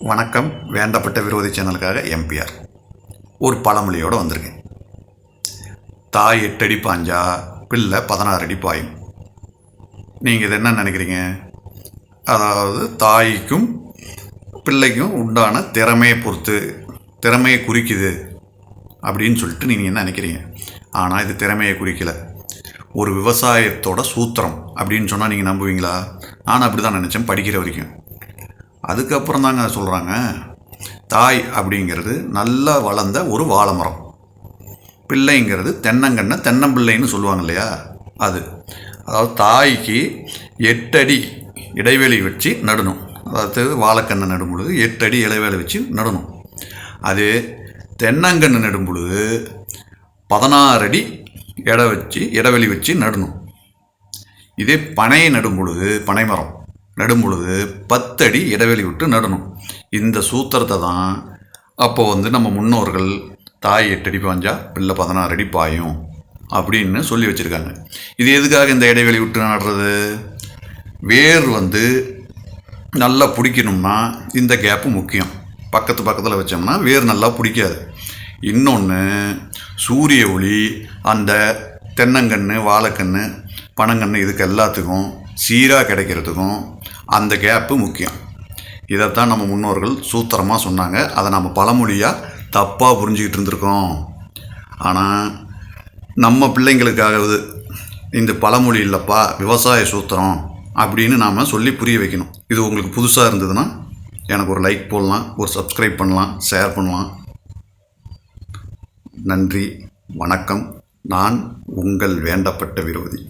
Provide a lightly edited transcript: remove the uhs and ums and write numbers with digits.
வணக்கம். வேண்டப்பட்ட விரோதி சேனலுக்காக எம்பிஆர் ஒரு பழமொழியோடு வந்திருக்கேன். தாய் 8 அடி பாஞ்சா பிள்ளை 16 அடி பாயும். நீங்கள் இது என்ன நினைக்கிறீங்க? அதாவது தாய்க்கும் பிள்ளைக்கும் உண்டான திறமையை பொறுத்து, திறமையை குறிக்குது அப்படின்னு சொல்லிட்டு நீங்கள் என்ன நினைக்கிறீங்க? ஆனால் இது திறமையை குறிக்கலை. ஒரு விவசாயத்தோட சூத்திரம் அப்படின்னு சொன்னால் நீங்கள் நம்புவீங்களா? நான் அப்படி தான் நினச்சேன் படிக்கிற வரைக்கும். அதுக்கப்புறம் தாங்க சொல்கிறாங்க, தாய் அப்படிங்கிறது நல்லா வளர்ந்த ஒரு வாழை மரம், பிள்ளைங்கிறது தென்னங்கன்று தென்னம்பிள்ளைன்னு சொல்லுவாங்க இல்லையா, அது. அதாவது தாய்க்கு 8 அடி இடைவெளி வச்சு நடணும். அதாவது வாழைக்கன்று நடும் பொழுது 8 அடி இடைவெளி வச்சு நடணும். அது தென்னங்கன்று நடும் பொழுது 16 அடி இடைவெளி வச்சு நடணும். இதே பனையை நடும் பொழுது, பனை மரம் நடும் பொழுது 10 அடி இடைவெளி விட்டு நடணும். இந்த சூத்திரத்தை தான் அப்போ நம்ம முன்னோர்கள் தாய் 8 அடி பாஞ்சா பிள்ளை 16 அடி பாயும் அப்படின்னு சொல்லி வச்சுருக்காங்க. இது எதுக்காக இந்த இடைவெளி விட்டு நடுறது? வேர் நல்லா பிடிக்கணும்னா இந்த கேப்பு முக்கியம். பக்கத்தில் வச்சோம்னா வேர் நல்லா பிடிக்காது. இன்னொன்று, சூரிய ஒளி அந்த தென்னங்கன்று, வாழைக்கன்று, பனங்கன்று இதுக்கு எல்லாத்துக்கும் சீராக கிடைக்கிறதுக்கும் அந்த கேப்பு முக்கியம். இதைத்தான் நம்ம முன்னோர்கள் சூத்திரமாக சொன்னாங்க. அதை நம்ம பழமொழியாக தப்பாக புரிஞ்சுக்கிட்டு இருந்திருக்கோம். ஆனால் நம்ம பிள்ளைங்களுக்காகவது இந்த பழமொழி இல்லைப்பா, விவசாய சூத்திரம் அப்படின்னு நாம் சொல்லி புரிய வைக்கணும். இது உங்களுக்கு புதுசாக இருந்ததுன்னா எனக்கு ஒரு லைக் போடலாம், ஒரு சப்ஸ்கிரைப் பண்ணலாம், ஷேர் பண்ணலாம். நன்றி, வணக்கம். நான் உங்கள் வேண்டப்பட்ட விரோதி.